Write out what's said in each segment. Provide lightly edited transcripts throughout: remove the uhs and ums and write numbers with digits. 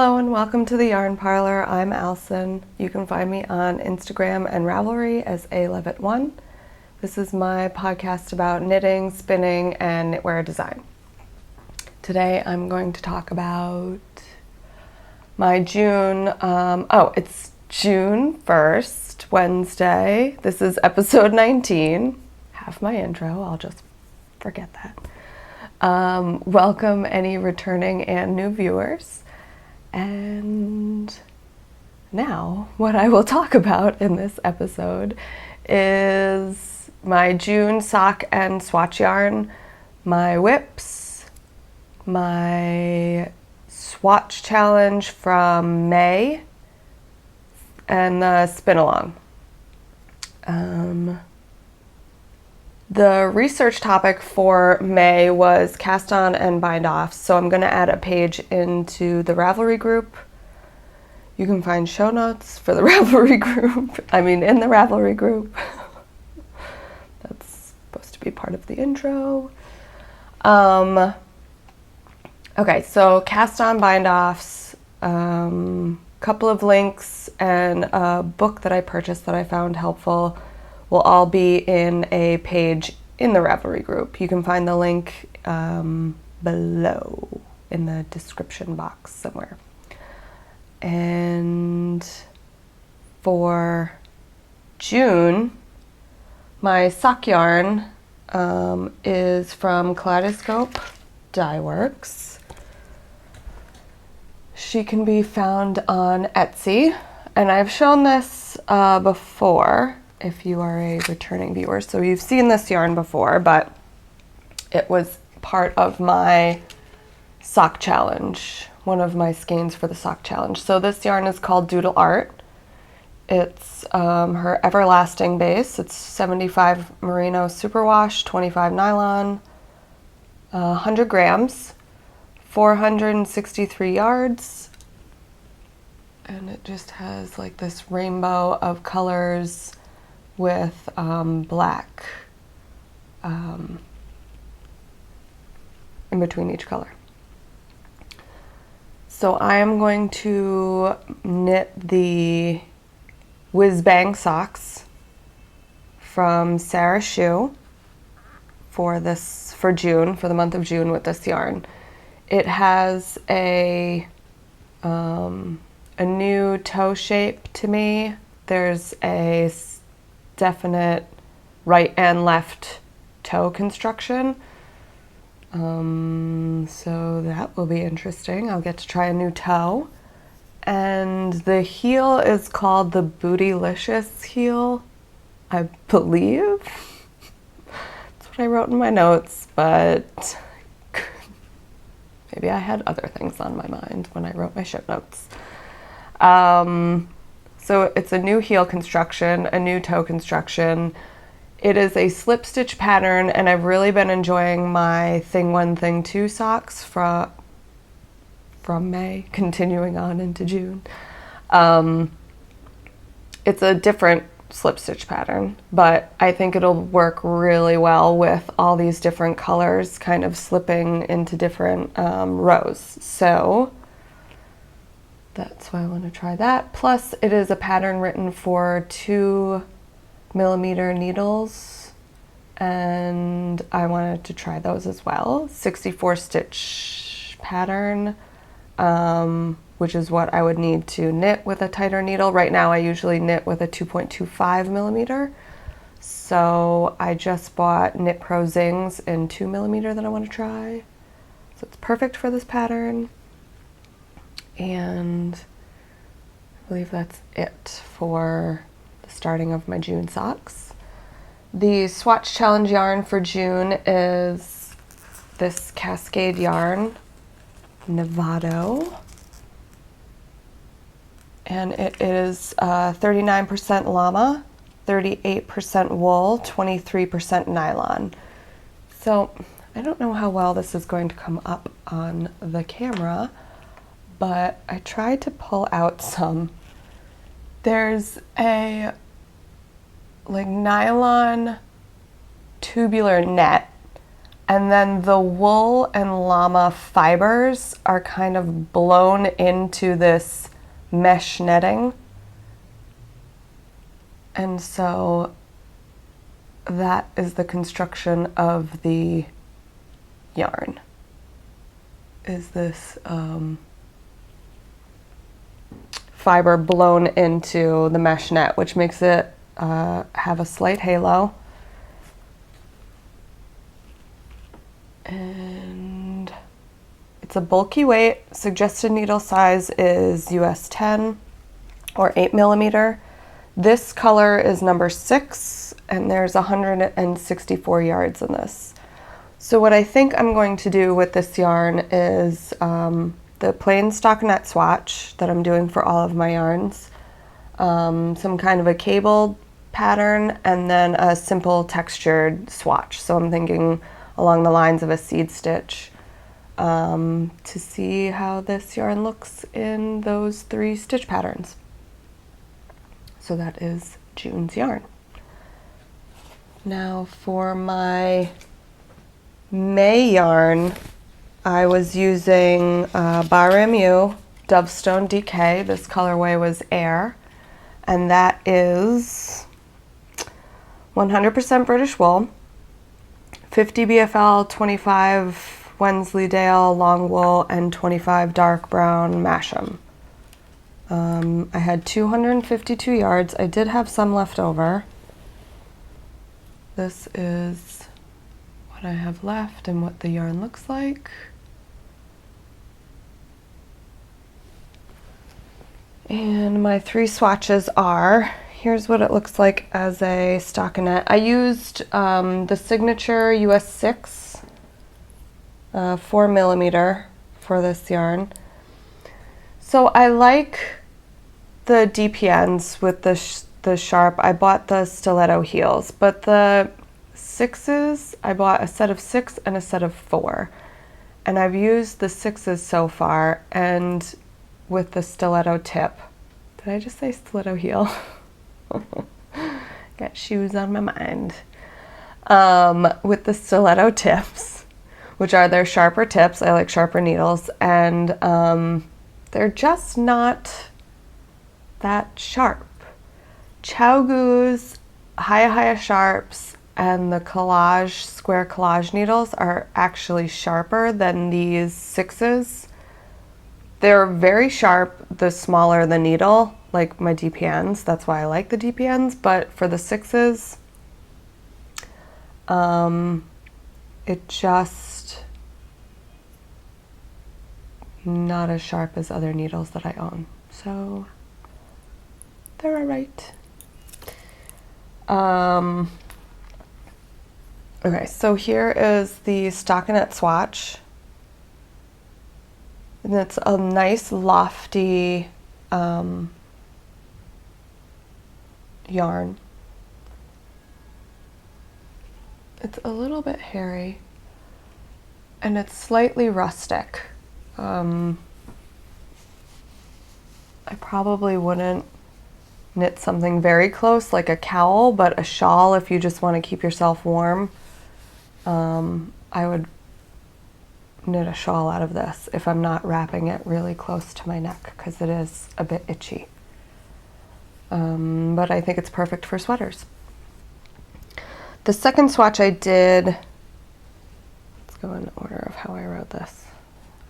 Hello and welcome to the Yarn Parlor. I'm Allison. You can find me on Instagram and Ravelry as alevitt1. This is my podcast about knitting, spinning, and knitwear design. Today I'm going to talk about my June, it's June 1st, Wednesday. This is episode 19. Half my intro, I'll just forget that. Welcome any returning and new viewers. And now what I will talk about in this episode is my June sock and swatch yarn, my whips, my swatch challenge from May, and the SpinAlong. The research topic for May was cast on and bind off, so I'm going to add a page into the Ravelry group. You can find show notes for the Ravelry group, in the Ravelry group. That's supposed to be part of the intro. Okay, so cast on, bind offs, couple of links, and a book that I purchased that I found helpful will all be in a page in the Ravelry group. You can find the link below in the description box somewhere. And for June, my sock yarn is from Kaleidoscope Dye Works. She can be found on Etsy, and I've shown this before if you are a returning viewer. So you've seen this yarn before, but it was part of my sock challenge, one of my skeins for the sock challenge. So this yarn is called Doodle Art. It's her Everlasting base. It's 75 merino superwash, 25 nylon, 100 grams, 463 yards. And it just has like this rainbow of colors with black in between each color. So I am going to knit the Whiz Bang socks from Sarah Shoe for June, for the month of June with this yarn. It has a new toe shape to me. There's a definite right and left toe construction. So that will be interesting. I'll get to try a new toe. And the heel is called the Bootylicious heel, I believe. That's what I wrote in my notes, but maybe I had other things on my mind when I wrote my show notes. So it's a new heel construction, a new toe construction. It is a slip stitch pattern, and I've really been enjoying my Thing 1, Thing 2 socks from May, continuing on into June. It's a different slip stitch pattern, but I think it'll work really well with all these different colors kind of slipping into different rows. So that's why I want to try that. Plus, it is a pattern written for 2mm needles, and I wanted to try those as well. 64 stitch pattern, which is what I would need to knit with a tighter needle. Right now I usually knit with a 2.25mm. So I just bought Knit Pro Zings in 2mm that I want to try. So it's perfect for this pattern. And I believe that's it for the starting of my June socks. The swatch challenge yarn for June is this Cascade yarn, Nevado. And it is 39% llama, 38% wool, 23% nylon. So I don't know how well this is going to come up on the camera, but I tried to pull out some. There's a nylon tubular net And then the wool and llama fibers are kind of blown into this mesh netting. And so that is the construction of the yarn, is this fiber blown into the mesh net, which makes it have a slight halo. And it's a bulky weight. Suggested needle size is US 10 or 8mm. This color is number 6, and there's 164 yards in this. So what I think I'm going to do with this yarn is the plain stockinette swatch that I'm doing for all of my yarns, some kind of a cable pattern, and then a simple textured swatch. So I'm thinking along the lines of a seed stitch, to see how this yarn looks in those 3 stitch patterns. So that is June's yarn. Now for my May yarn, I was using Baramu Dovestone DK. This colorway was Air, and that is 100% British wool, 50 BFL, 25 Wensleydale long wool, and 25 dark brown Masham. I had 252 yards. I did have some left over. This is what I have left and what the yarn looks like. And my 3 swatches are, here's what it looks like as a stockinette. I used the Signature US 6 4mm for this yarn. So I like the DPNs with the sharp. I bought the stiletto heels, but the 6s, I bought a set of 6 and a set of 4. And I've used the 6s so far, and with the stiletto tip. Did I just say stiletto heel? Got shoes on my mind. With the stiletto tips, which are their sharper tips. I like sharper needles, and they're just not that sharp. Chowgu's Haya Sharps and the collage, square collage needles are actually sharper than these 6s. They're very sharp the smaller the needle, like my DPNs. That's why I like the DPNs, but for the 6s, it just not as sharp as other needles that I own. So they're all right. Okay, so here is the stockinette swatch. And it's a nice lofty yarn. It's a little bit hairy, and it's slightly rustic. I probably wouldn't knit something very close like a cowl, but a shawl if you just want to keep yourself warm. I would knit a shawl out of this if I'm not wrapping it really close to my neck, because it is a bit itchy. But I think it's perfect for sweaters. The second swatch I did, let's go in order of how I wrote this,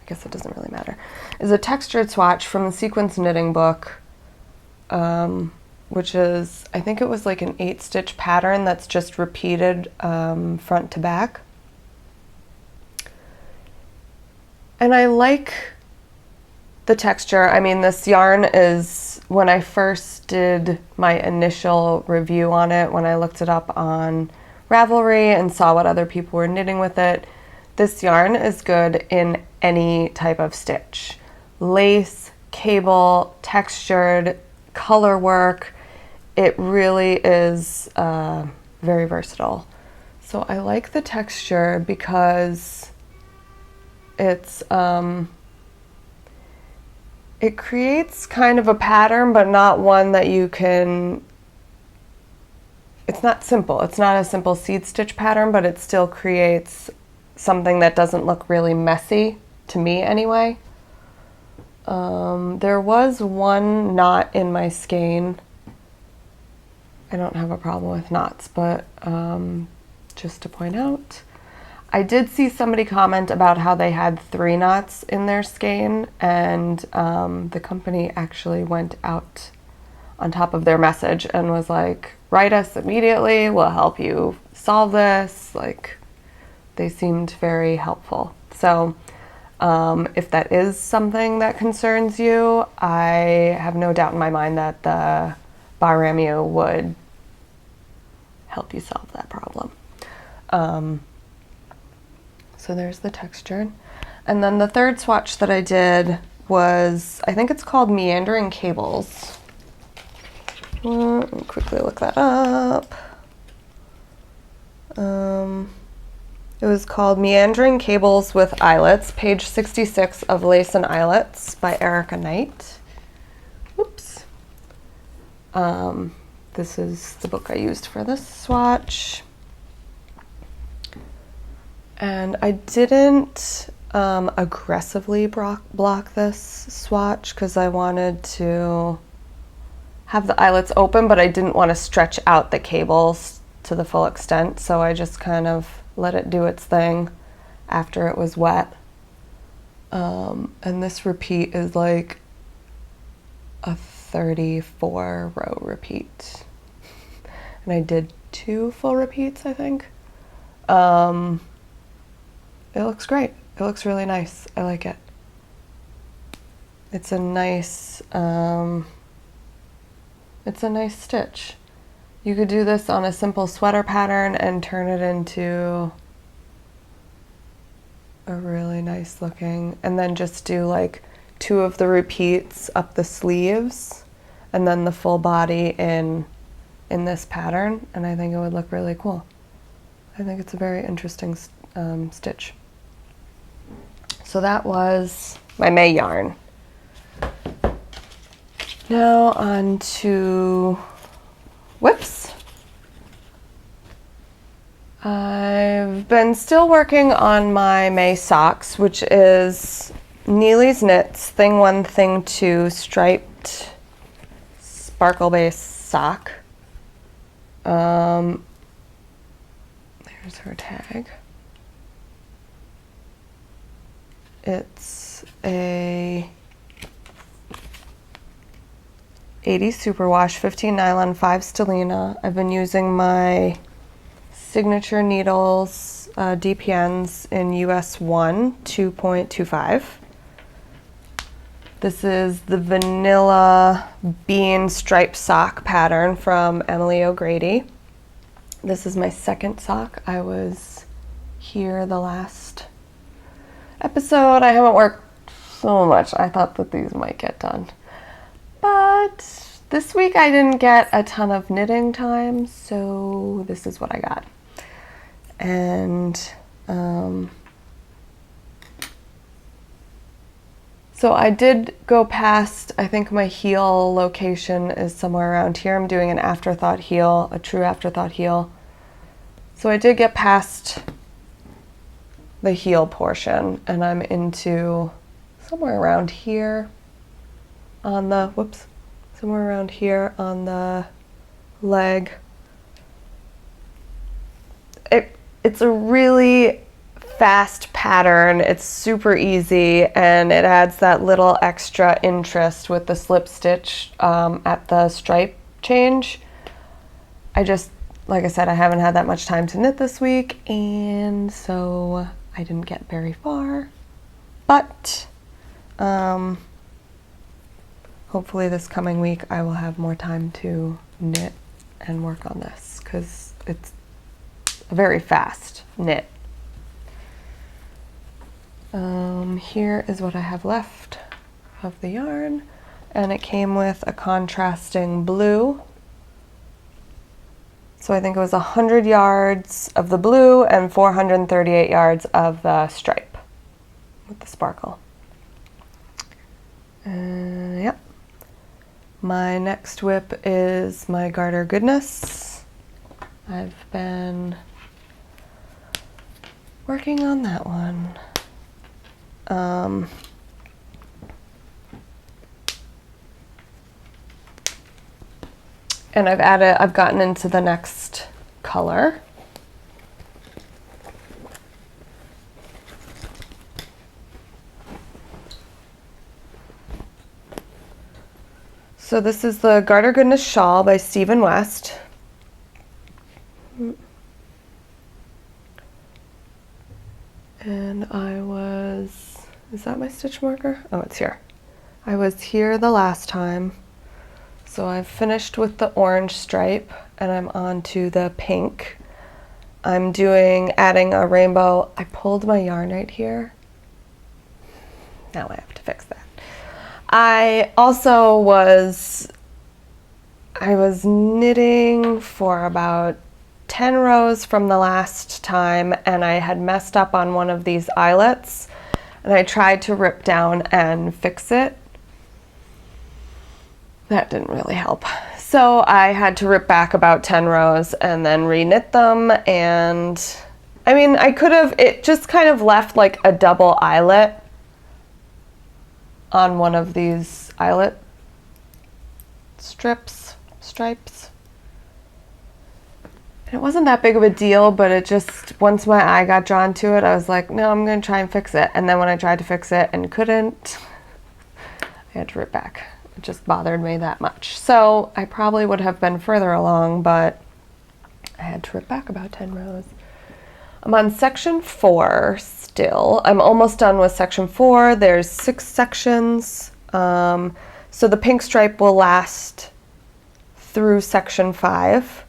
I guess it doesn't really matter, is a textured swatch from the Sequence Knitting book, which is, I think it was like an 8-stitch pattern that's just repeated front to back. And I like the texture. I mean, this yarn is, when I first did my initial review on it, when I looked it up on Ravelry and saw what other people were knitting with it, this yarn is good in any type of stitch. Lace, cable, textured, color work. It really is very versatile. So I like the texture because it's it creates kind of a pattern, but not one that you can, it's not simple. It's not a simple seed stitch pattern, but it still creates something that doesn't look really messy, to me anyway. There was one knot in my skein. I don't have a problem with knots, but just to point out, I did see somebody comment about how they had 3 knots in their skein, and the company actually went out on top of their message and was like, write us immediately, we'll help you solve this. Like, they seemed very helpful. So if that is something that concerns you, I have no doubt in my mind that the Baramu would help you solve that problem. So there's the texture. And then the third swatch that I did was, I think it's called Meandering Cables. Let me quickly look that up. It was called Meandering Cables with Eyelets, page 66 of Lace and Eyelets by Erica Knight. Whoops. This is the book I used for this swatch. And I didn't aggressively block this swatch because I wanted to have the eyelets open, but I didn't want to stretch out the cables to the full extent, so I just kind of let it do its thing after it was wet. And this repeat is like a 34 row repeat. And I did 2 full repeats, I think. It looks great. It looks really nice. I like it. It's a nice stitch. You could do this on a simple sweater pattern and turn it into a really nice looking, and then just do like 2 of the repeats up the sleeves and then the full body in this pattern, and I think it would look really cool. I think it's a very interesting stitch. So that was my May yarn. Now on to whips. I've been still working on my May socks, which is Neely's Knits Thing 1, Thing 2 striped sparkle base sock. There's her tag. It's a 80 superwash, 15 nylon, 5 stellina. I've been using my signature needles, DPNs in US 1, 2.25. This is the vanilla bean striped sock pattern from Emily O'Grady. This is my second sock. I was here the last episode. I haven't worked so much. I thought that these might get done. But this week I didn't get a ton of knitting time, so this is what I got. And so I did go past, I think my heel location is somewhere around here. I'm doing an afterthought heel, a true afterthought heel. So I did get past the heel portion, and I'm into somewhere around here on the, somewhere around here on the leg. It's a really fast pattern. It's super easy, and it adds that little extra interest with the slip stitch at the stripe change. Like I said, I haven't had that much time to knit this week, and so I didn't get very far, but hopefully this coming week I will have more time to knit and work on this, because it's a very fast knit. Here is what I have left of the yarn, and it came with a contrasting blue. So I think it was 100 yards of the blue and 438 yards of the stripe with the sparkle. Yep. My next whip is my Garter Goodness. I've been working on that one. And I've gotten into the next color. So this is the Garter Goodness shawl by Stephen West. And is that my stitch marker? Oh, it's here. I was here the last time. So I've finished with the orange stripe and I'm on to the pink. I'm adding a rainbow. I pulled my yarn right here. Now I have to fix that. I was knitting for about 10 rows from the last time, and I had messed up on one of these eyelets, and I tried to rip down and fix it. That didn't really help. So I had to rip back about 10 rows and then re-knit them, and I mean, it just kind of left like a double eyelet on one of these eyelet stripes. And it wasn't that big of a deal, but it just, once my eye got drawn to it, I was like, no, I'm gonna try and fix it. And then when I tried to fix it and couldn't, I had to rip back. It just bothered me that much. So I probably would have been further along, but I had to rip back about 10 rows. I'm on section 4 still. I'm almost done with section 4. There's 6 sections. So the pink stripe will last through section 5.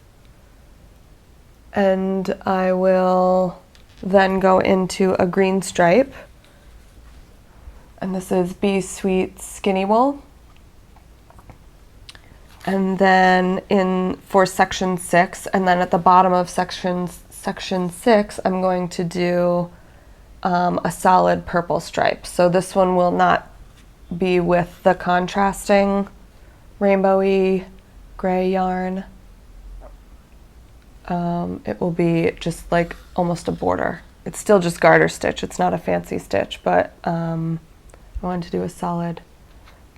And I will then go into a green stripe. And this is Be Sweet Skinny Wool. And then for section 6, and then at the bottom of section 6, I'm going to do a solid purple stripe. So this one will not be with the contrasting rainbowy gray yarn. It will be just like almost a border. It's still just garter stitch. It's not a fancy stitch, but I wanted to do a solid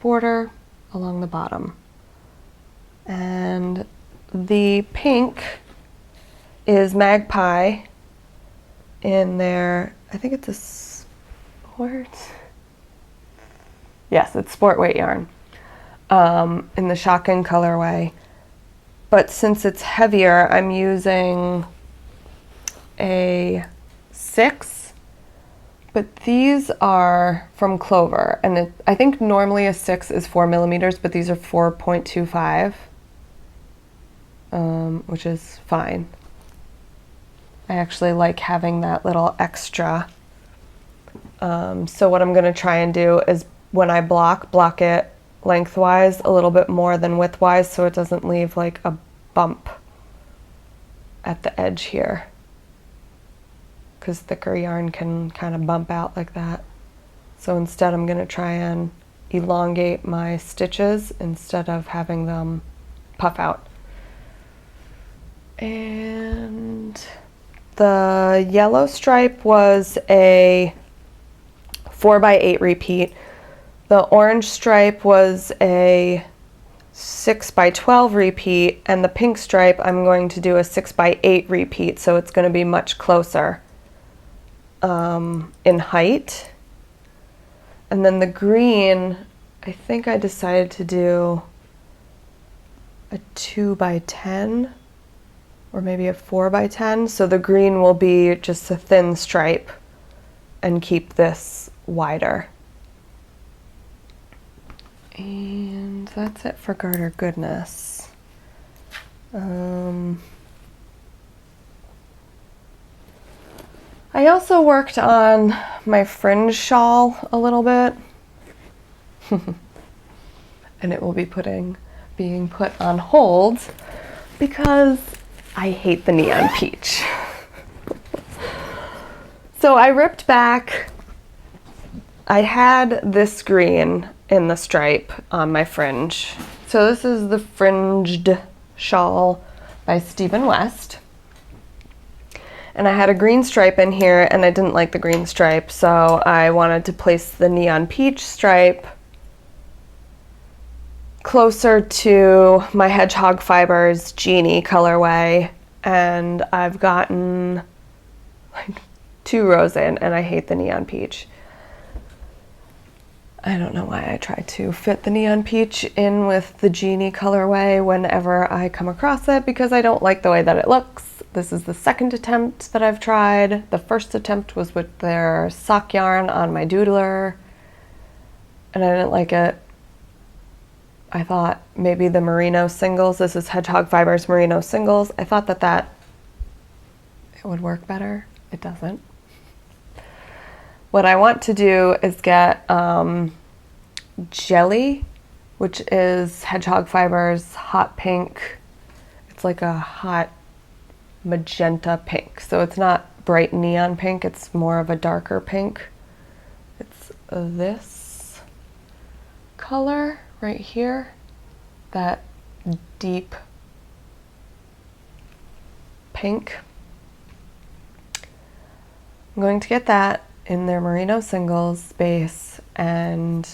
border along the bottom. And the pink is Magpie in there. I think it's a sport. Yes, it's sport weight yarn in the Shotgun colorway. But since it's heavier, I'm using a 6. But these are from Clover, and I think normally a 6 is 4 millimeters, but these are 4.25, which is fine. I actually like having that little extra. So what I'm going to try and do is when I block it lengthwise a little bit more than widthwise, so it doesn't leave like a bump at the edge here, because thicker yarn can kind of bump out like that. So instead I'm going to try and elongate my stitches instead of having them puff out. And the yellow stripe was a 4x8 repeat. The orange stripe was a 6x12 repeat, and the pink stripe I'm going to do a 6x8 repeat, so it's going to be much closer in height. And then the green, I think I decided to do a 2x10 or maybe a 4x10, so the green will be just a thin stripe and keep this wider. And that's it for Garter Goodness. I also worked on my fringe shawl a little bit. And it will be being put on hold because I hate the neon peach. So I ripped back. I had this green in the stripe on my fringe. So this is the Fringed Shawl by Stephen West. And I had a green stripe in here and I didn't like the green stripe, so I wanted to place the neon peach stripe closer to my Hedgehog Fibers Genie colorway, and I've gotten like 2 rows in and I hate the neon peach. I don't know why I try to fit the neon peach in with the Genie colorway whenever I come across it, because I don't like the way that it looks. This is the second attempt that I've tried. The first attempt was with their sock yarn on my doodler and I didn't like it. I thought maybe the merino singles, this is Hedgehog Fibers merino singles, I thought that it would work better. It doesn't. What I want to do is get Jelly, which is Hedgehog Fibers hot pink. It's like a hot magenta pink. So it's not bright neon pink, it's more of a darker pink. It's this color right here, that deep pink. I'm going to get that in their merino singles base and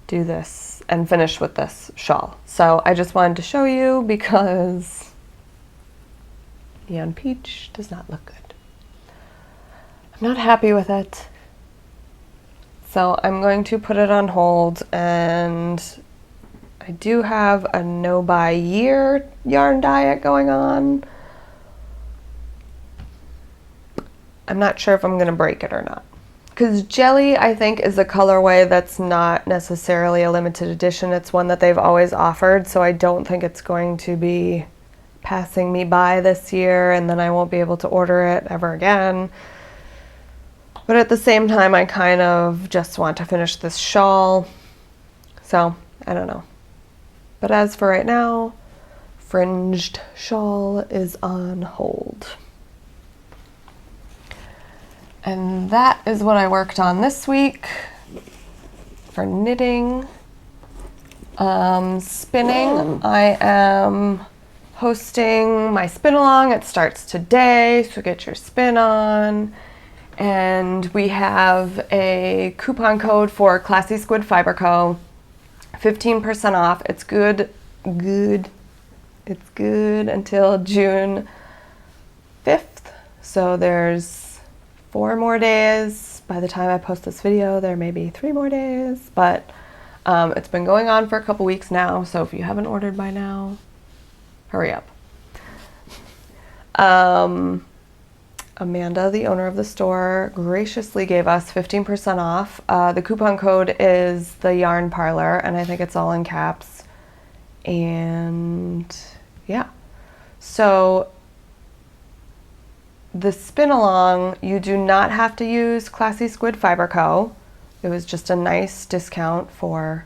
do this and finish with this shawl. So I just wanted to show you because neon peach does not look good. I'm not happy with it. So I'm going to put it on hold, and I do have a no buy year yarn diet going on. I'm not sure if I'm going to break it or not. Because Jelly, I think, is a colorway that's not necessarily a limited edition. It's one that they've always offered, so I don't think it's going to be passing me by this year, and then I won't be able to order it ever again. But at the same time, I kind of just want to finish this shawl. So, I don't know. But as for right now, fringed shawl is on hold. And that is what I worked on this week for knitting. Spinning, I am hosting my spin-along. It starts today, so get your spin on. And we have a coupon code for Classy Squid Fiber Co. 15% off. It's good. It's good until June 5th. So there's 4 more days. By the time I post this video, there may be 3 more days, but it's been going on for a couple weeks now, so if you haven't ordered by now, hurry up. Amanda, the owner of the store, graciously gave us 15% off. The coupon code is the Yarn Parlor, and I think it's all in caps. And yeah, so the spin-along, you do not have to use Classy Squid Fiber Co. It was just a nice discount for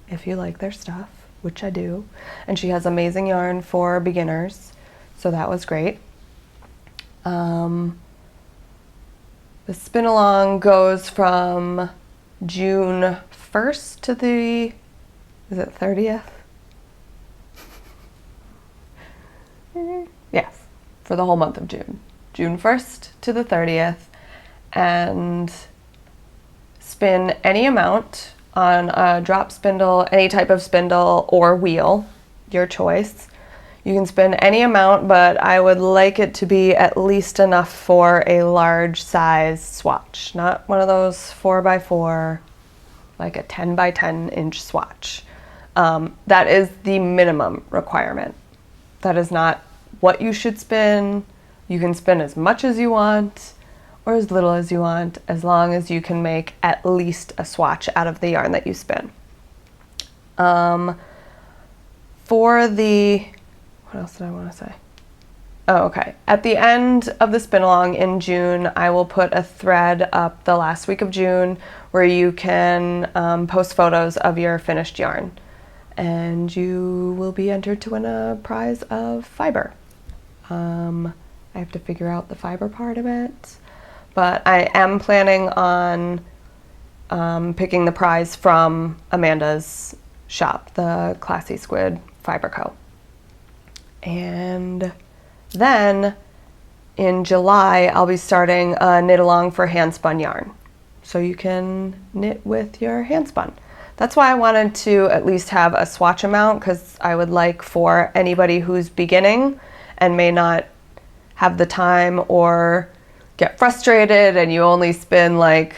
if you like their stuff, which I do. And she has amazing yarn for beginners, so that was great. The spin-along goes from June 1st to the, is it 30th? Yes, for the whole month of June. June 1st to the 30th, and spin any amount on a drop spindle, any type of spindle or wheel, your choice. You can spin any amount, but I would like it to be at least enough for a large size swatch, not one of those 4x4, like a 10 by 10 inch swatch. That is the minimum requirement. That is not what you should spin. You can spin as much as you want or as little as you want, as long as you can make at least a swatch out of the yarn that you spin. For the, what else did I want to say? Oh, okay. At the end of the spin-along in June, I will put a thread up the last week of June where you can post photos of your finished yarn, and you will be entered to win a prize of fiber. I have to figure out the fiber part of it, but I am planning on picking the prize from Amanda's shop, the Classy Squid Fiber Co. And then in July, I'll be starting a knit along for hand spun yarn. So you can knit with your hand spun. That's why I wanted to at least have a swatch amount, because I would like for anybody who's beginning and may not have the time or get frustrated and you only spin like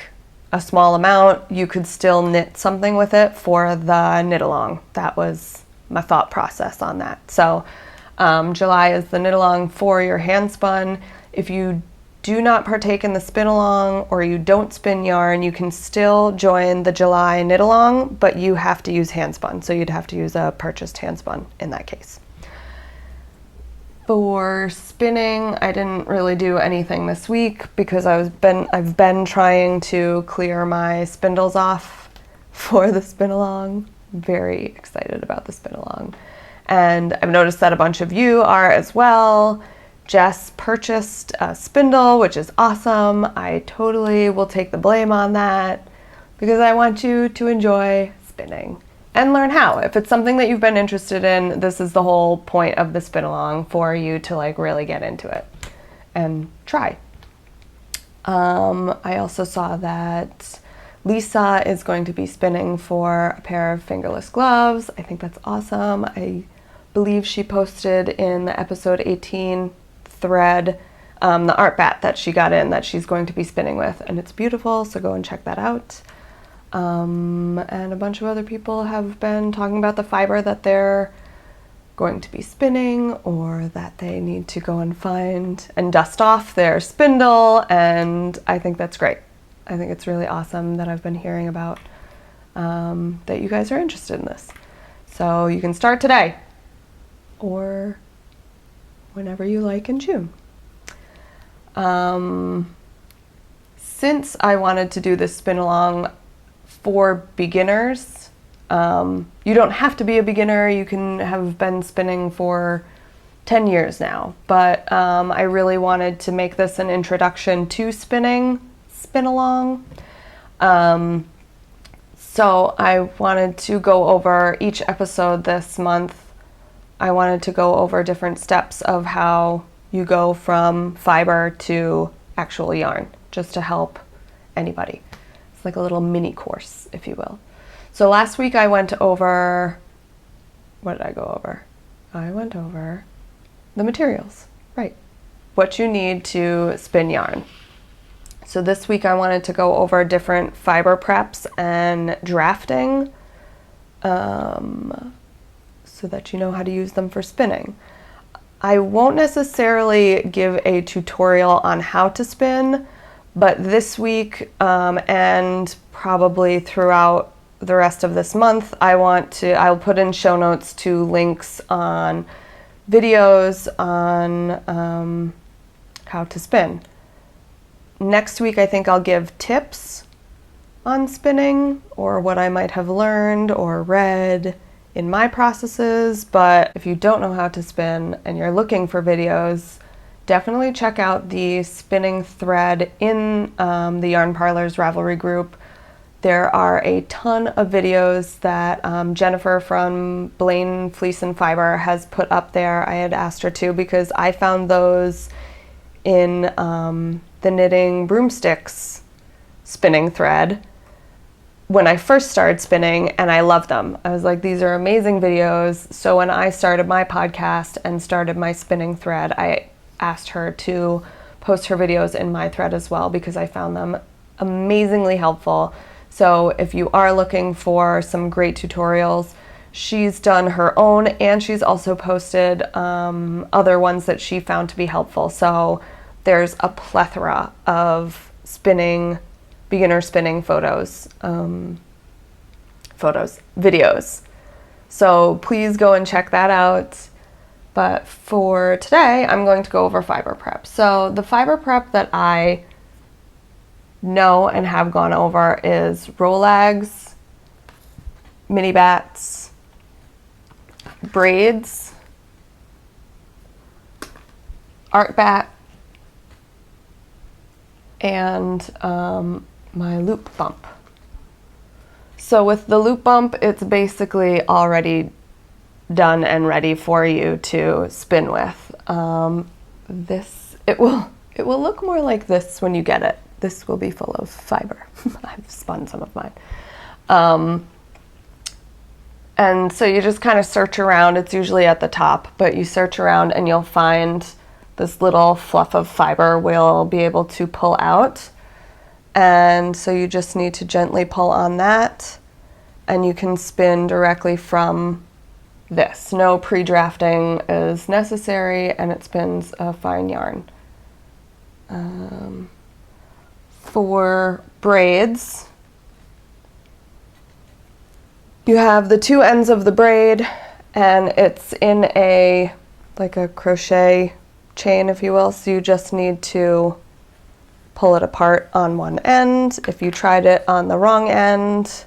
a small amount, you could still knit something with it for the knit along. That was my thought process on that. So July is the knit along for your hand spun. If you do not partake in the spin along or you don't spin yarn, you can still join the July knit along, but you have to use hand spun. So you'd have to use a purchased hand spun in that case. For spinning, I didn't really do anything this week because I've been trying to clear my spindles off for the spin along. Very excited about the spin along. And I've noticed that a bunch of you are as well. Jess purchased a spindle, which is awesome. I totally will take the blame on that because I want you to enjoy spinning and learn how. If it's something that you've been interested in, this is the whole point of the spin along, for you to like really get into it and try. I also saw that Lisa is going to be spinning for a pair of fingerless gloves. I think that's awesome. I believe she posted in the episode 18 thread the Artbat that she got in that she's going to be spinning with, and it's beautiful, so go and check that out. And a bunch of other people have been talking about the fiber that they're going to be spinning, or that they need to go and find and dust off their spindle, and I think that's great. I think it's really awesome that I've been hearing about that you guys are interested in this. So you can start today or whenever you like in June. Since I wanted to do this spin along for beginners, you don't have to be a beginner. You can have been spinning for 10 years now, but I really wanted to make this an introduction to spinning, spin along. So I wanted to go over each episode this month. I wanted to go over different steps of how you go from fiber to actual yarn, just to help anybody. It's like a little mini course, if you will. So last week I went over, what did I go over? I went over the materials, right? What you need to spin yarn. So this week I wanted to go over different fiber preps and drafting, so that you know how to use them for spinning. I won't necessarily give a tutorial on how to spin, but this week and probably throughout the rest of this month, I'll put in show notes to links on videos on how to spin. Next week, I think I'll give tips on spinning, or what I might have learned or read in my processes. But if you don't know how to spin and you're looking for videos, definitely check out the spinning thread in the Yarn Parlor's Ravelry group. There are a ton of videos that Jennifer from Blaine Fleece and Fiber has put up there. I had asked her to because I found those in the Knitting Broomsticks spinning thread when I first started spinning, and I loved them. I was like, these are amazing videos. So when I started my podcast and started my spinning thread, I asked her to post her videos in my thread as well because I found them amazingly helpful. So if you are looking for some great tutorials, she's done her own, and she's also posted other ones that she found to be helpful. So there's a plethora of beginner spinning videos. So please go and check that out. But for today, I'm going to go over fiber prep. So the fiber prep that I know and have gone over is Rolags, Minibats, Braids, Artbat, and my loop bump. So with the loop bump, it's basically already done and ready for you to spin with. This it will look more like this when you get it. This will be full of fiber. I've spun some of mine. And so you just kind of search around. It's usually at the top, but you search around and you'll find this little fluff of fiber we'll be able to pull out. And so you just need to gently pull on that, and you can spin directly from this. No pre-drafting is necessary, and it spins a fine yarn. For braids, you have the two ends of the braid, and it's in a crochet chain, if you will, so you just need to pull it apart on one end. If you tried it on the wrong end,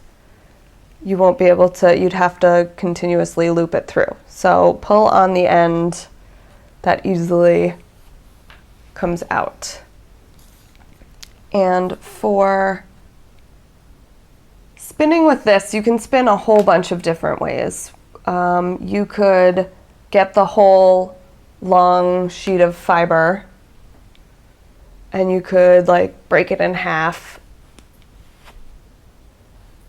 you won't be able to, you'd have to continuously loop it through. So pull on the end that easily comes out. And for spinning with this, you can spin a whole bunch of different ways. You could get the whole long sheet of fiber and you could break it in half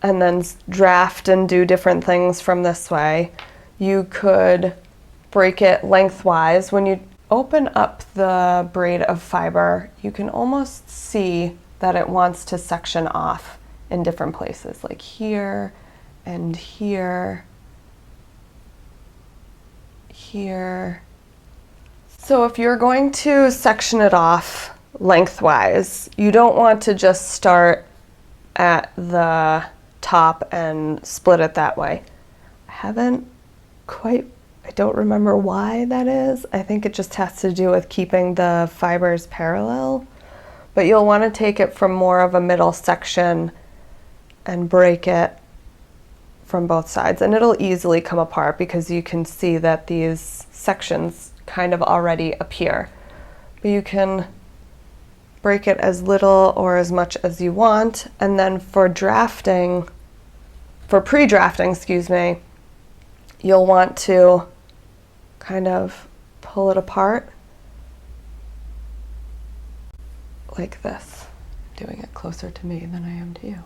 and then draft and do different things from this way. You could break it lengthwise. When you open up the braid of fiber, you can almost see that it wants to section off in different places, like here and here, here. So if you're going to section it off lengthwise, you don't want to just start at the top and split it that way. I don't remember why that is. I think it just has to do with keeping the fibers parallel, but you'll want to take it from more of a middle section and break it from both sides, and it'll easily come apart because you can see that these sections kind of already appear. But you can break it as little or as much as you want, and then for pre-drafting, excuse me, you'll want to kind of pull it apart like this. I'm doing it closer to me than I am to you,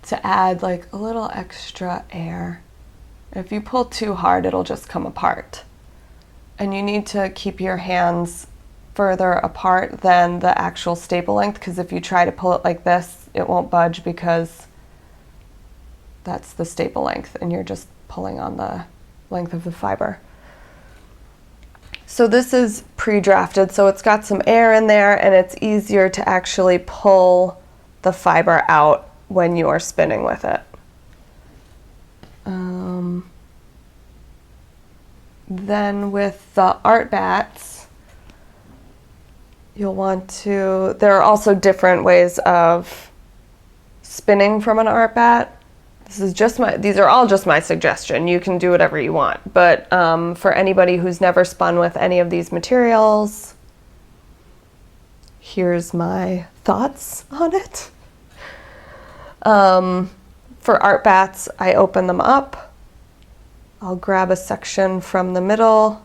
to add a little extra air. If you pull too hard, it'll just come apart. And you need to keep your hands further apart than the actual staple length, because if you try to pull it like this, it won't budge because that's the staple length and you're just pulling on the length of the fiber. So this is pre-drafted, so it's got some air in there and it's easier to actually pull the fiber out when you are spinning with it. Then with the Artbats, you'll want to, there are also different ways of spinning from an Artbat. These are all just my suggestion. You can do whatever you want. But for anybody who's never spun with any of these materials, here's my thoughts on it. For Artbats, I open them up. I'll grab a section from the middle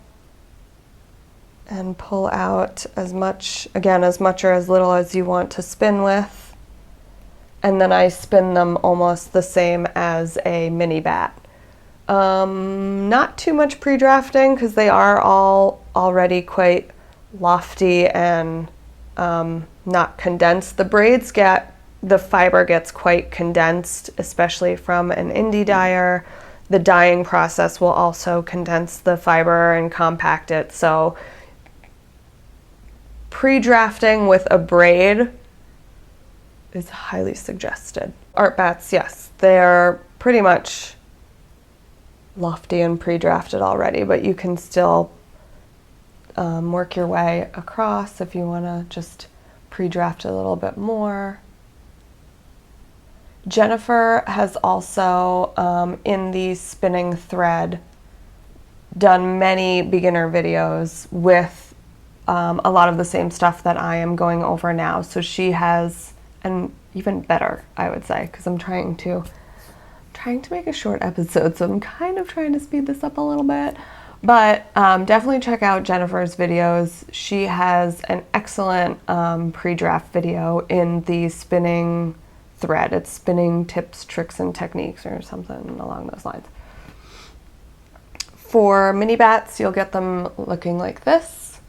and pull out as much or as little as you want to spin with. And then I spin them almost the same as a Minibat. Not too much pre-drafting because they are all already quite lofty and not condensed. The braids the fiber gets quite condensed, especially from an indie dyer. The dyeing process will also condense the fiber and compact it. So pre-drafting with a braid is highly suggested. Artbats, yes, they're pretty much lofty and pre-drafted already, but you can still work your way across if you want to just pre-draft a little bit more. Jennifer has also, in the spinning thread, done many beginner videos with a lot of the same stuff that I am going over now. So she has, and even better, I would say, because I'm trying to make a short episode, so I'm kind of trying to speed this up a little bit. But definitely check out Jennifer's videos. She has an excellent pre-draft video in the spinning thread. It's spinning tips, tricks, and techniques or something along those lines. For Minibats, you'll get them looking like this.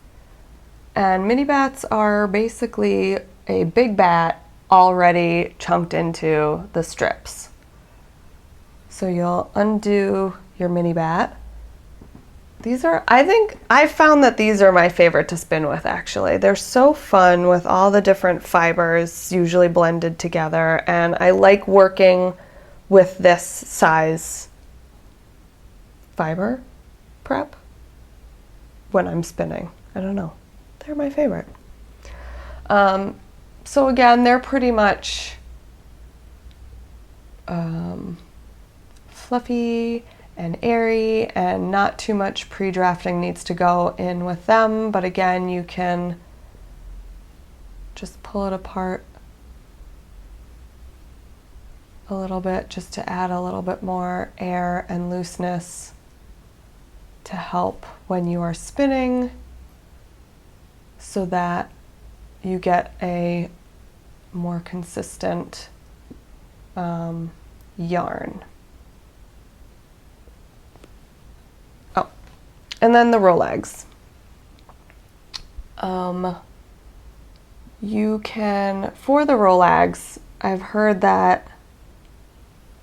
And Minibats are basically a big bat already chunked into the strips. So you'll undo your Minibat. These are, I found that these are my favorite to spin with, actually. They're so fun with all the different fibers usually blended together, and I like working with this size fiber prep when I'm spinning. I don't know. They're my favorite. So again, they're pretty much fluffy and airy, and not too much pre-drafting needs to go in with them, but again, you can just pull it apart a little bit just to add a little bit more air and looseness to help when you are spinning, so that you get a more consistent yarn. And then the Rolegs. You can, for the Rolegs, I've heard that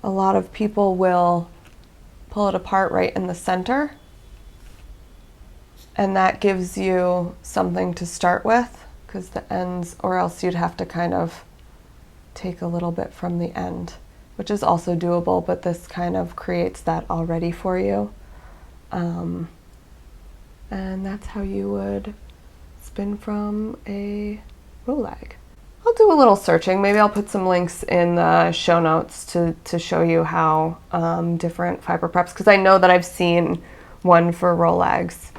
a lot of people will pull it apart right in the center, and that gives you something to start with, because the ends, or else you'd have to kind of take a little bit from the end, which is also doable, but this kind of creates that already for you. And that's how you would spin from a Roleg. I'll do a little searching. Maybe I'll put some links in the show notes to show you how different fiber preps, because I know that I've seen one for Rolegs.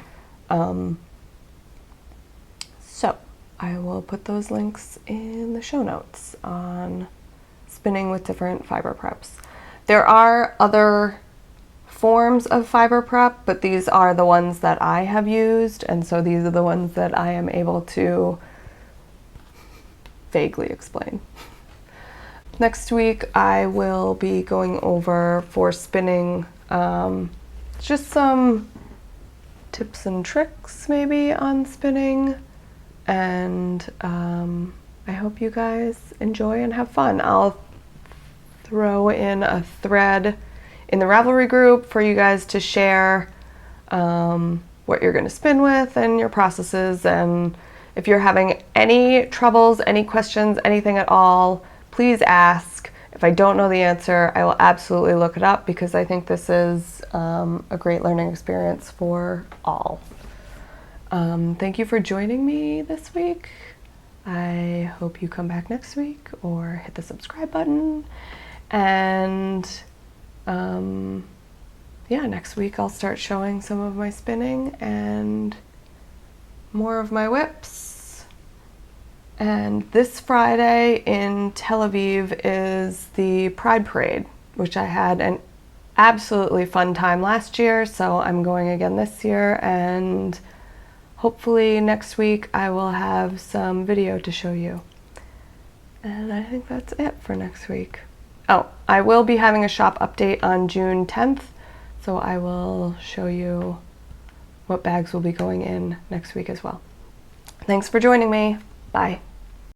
So I will put those links in the show notes on spinning with different fiber preps. There are other forms of fiber prep, but these are the ones that I have used, and so these are the ones that I am able to vaguely explain. Next week I will be going over, for spinning, just some tips and tricks maybe on spinning, and I hope you guys enjoy and have fun. I'll throw in a thread in the Ravelry group for you guys to share what you're going to spin with and your processes, and if you're having any troubles, any questions, anything at all, please ask. If I don't know the answer, I will absolutely look it up, because I think this is a great learning experience for all. Thank you for joining me this week. I hope you come back next week or hit the subscribe button, and yeah, next week I'll start showing some of my spinning and more of my whips. And this Friday in Tel Aviv is the Pride Parade, which I had an absolutely fun time last year, so I'm going again this year, and hopefully next week I will have some video to show you. And I think that's it for next week. Oh, I will be having a shop update on June 10th, so I will show you what bags will be going in next week as well. Thanks for joining me. Bye.